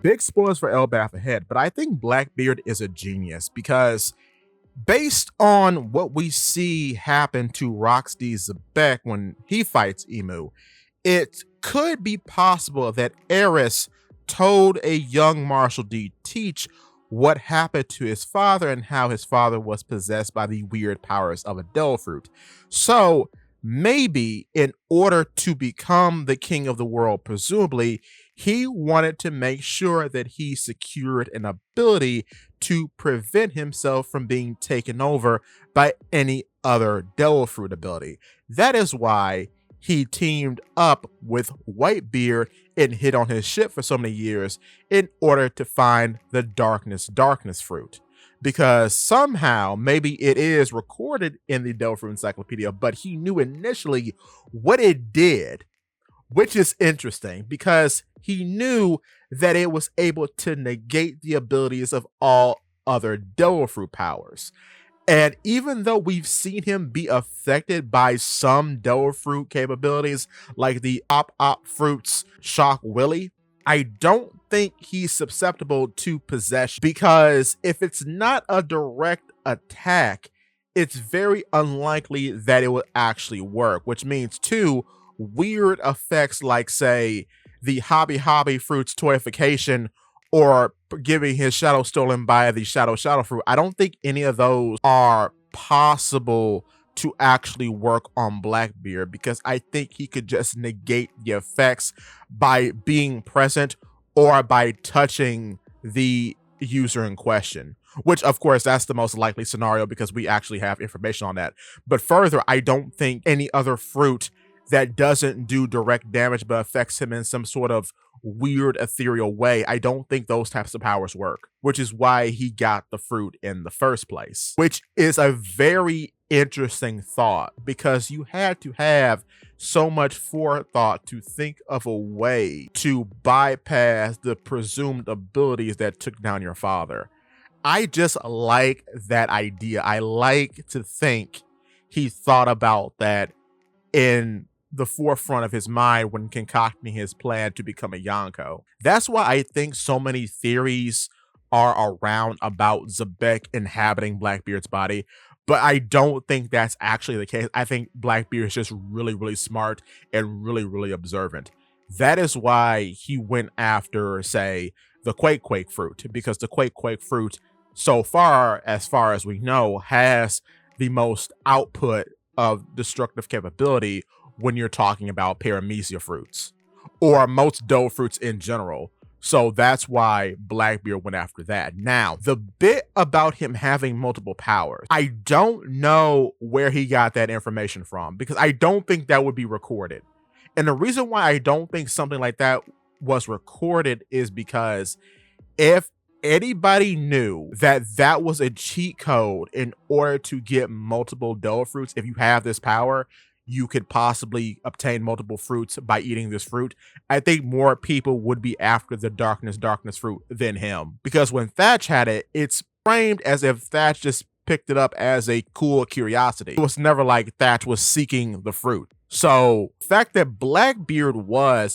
Big spoilers for Elbath ahead, but I think Blackbeard is a genius because based on what we see happen to Roxy Zebek when he fights Emu, it could be possible that Eris told a young Marshall D. Teach what happened to his father and how his father was possessed by the weird powers of a devil fruit. So maybe in order to become the king of the world, presumably, he wanted to make sure that he secured an ability to prevent himself from being taken over by any other devil fruit ability. That is why he teamed up with Whitebeard and hid on his ship for so many years in order to find the darkness fruit. Because somehow, maybe it is recorded in the Devil Fruit Encyclopedia, but he knew initially what it did, which is interesting because he knew that it was able to negate the abilities of all other Devil Fruit powers. And even though we've seen him be affected by some Devil Fruit capabilities, like the Op Fruit's Shock Willy, I don't think he's susceptible to possession, because if it's not a direct attack, it's very unlikely that it will actually work, which means too, weird effects like, say, the Hobby Fruit's toyification or giving his shadow stolen by the Shadow Fruit, I don't think any of those are possible to actually work on Blackbeard, because I think he could just negate the effects by being present or by touching the user in question, which of course that's the most likely scenario because we actually have information on that. But further, I don't think any other fruit that doesn't do direct damage but affects him in some sort of weird ethereal way, I don't think those types of powers work, which is why he got the fruit in the first place, which is a very interesting thought, because you had to have so much forethought to think of a way to bypass the presumed abilities that took down your father. I just like that idea. I like to think he thought about that in the forefront of his mind when concocting his plan to become a Yonko. That's why I think so many theories are around about Zebek inhabiting Blackbeard's body, but I don't think that's actually the case. I think Blackbeard is just really, really smart and really, really observant. That is why he went after, say, the Quake fruit, because the Quake fruit, so far as we know, has the most output of destructive capability when you're talking about paramecia fruits, or most dough fruits in general. So that's why Blackbeard went after that. Now, the bit about him having multiple powers, I don't know where he got that information from, because I don't think that would be recorded. And the reason why I don't think something like that was recorded is because if anybody knew that that was a cheat code in order to get multiple dough fruits, if you have this power, you could possibly obtain multiple fruits by eating this fruit, I think more people would be after the darkness fruit than him. Because when Thatch had it, it's framed as if Thatch just picked it up as a cool curiosity. It was never like Thatch was seeking the fruit. So the fact that Blackbeard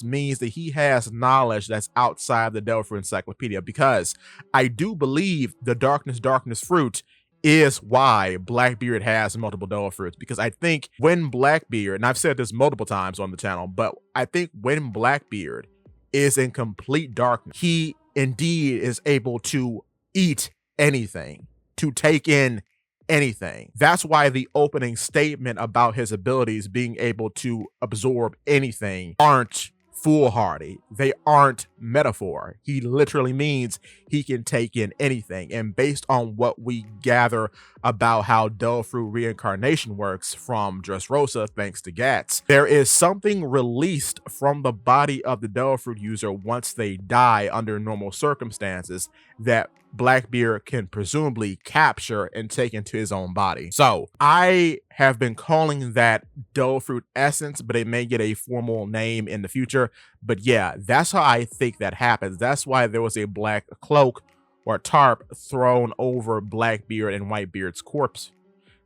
means that he has knowledge that's outside the Devil Fruit Encyclopedia, because I do believe the darkness fruit is why Blackbeard has multiple Devil Fruits. Because I think when Blackbeard, and I've said this multiple times on the channel, but I think when Blackbeard is in complete darkness, he indeed is able to eat anything, to take in anything. That's why the opening statement about his abilities being able to absorb anything aren't foolhardy. They aren't metaphor. He literally means he can take in anything. And based on what we gather about how Devil Fruit reincarnation works from Dressrosa, thanks to Gats, there is something released from the body of the Devil Fruit user once they die under normal circumstances that Blackbeard can presumably capture and take into his own body. So I have been calling that Devil Fruit Essence, but it may get a formal name in the future. But yeah, that's how I think that happens. That's why there was a black cloak or tarp thrown over Blackbeard and Whitebeard's corpse,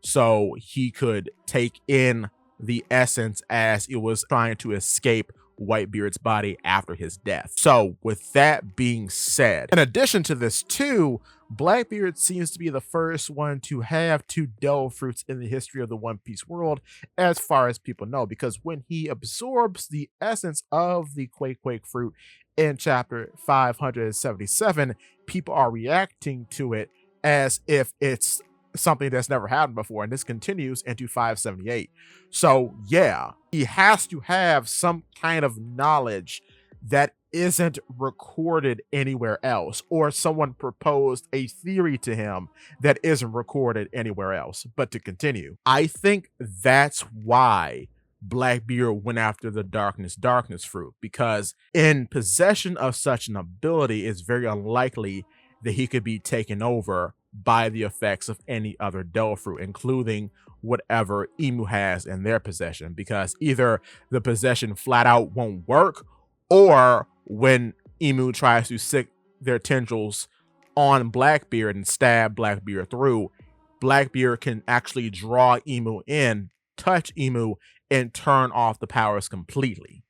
so he could take in the essence as it was trying to escape Whitebeard's body after his death. So with that being said, in addition to this too, Blackbeard seems to be the first one to have two devil fruits in the history of the One Piece world, as far as people know, because when he absorbs the essence of the Quake fruit in chapter 577, people are reacting to it as if it's something that's never happened before, and this continues into 578. So yeah, he has to have some kind of knowledge that isn't recorded anywhere else, or someone proposed a theory to him that isn't recorded anywhere else. But to continue, I think that's why Blackbeard went after the darkness fruit, because in possession of such an ability, it's very unlikely that he could be taken over by the effects of any other devil fruit, including whatever Emu has in their possession, because either the possession flat out won't work, or when Emu tries to stick their tendrils on Blackbeard and stab Blackbeard through, Blackbeard can actually draw Emu in, touch Emu, and turn off the powers completely.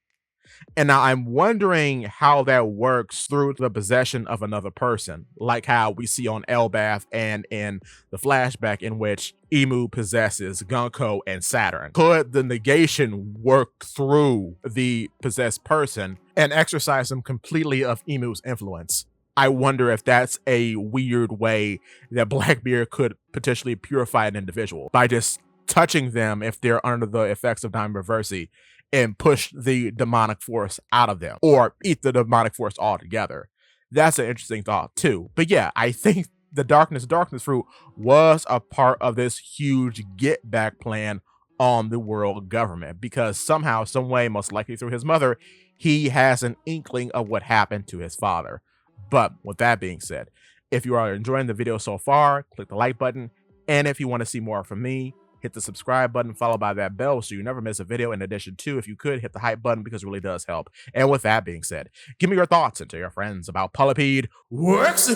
And now I'm wondering how that works through the possession of another person, like how we see on Elbath and in the flashback in which Emu possesses Gunko and Saturn. Could the negation work through the possessed person and exercise them completely of Emu's influence? I wonder if that's a weird way that Blackbeard could potentially purify an individual by just touching them if they're under the effects of Diamond Reversi, and push the demonic force out of them, or eat the demonic force altogether. That's an interesting thought too. But yeah, I think the darkness fruit was a part of this huge get back plan on the world government, because somehow, some way, most likely through his mother, he has an inkling of what happened to his father. But with that being said, if you are enjoying the video so far, click the like button. And if you want to see more from me, hit the subscribe button followed by that bell so you never miss a video. In addition to, if you could, hit the hype button because it really does help. And with that being said, give me your thoughts and tell your friends about Blackbeard. Works!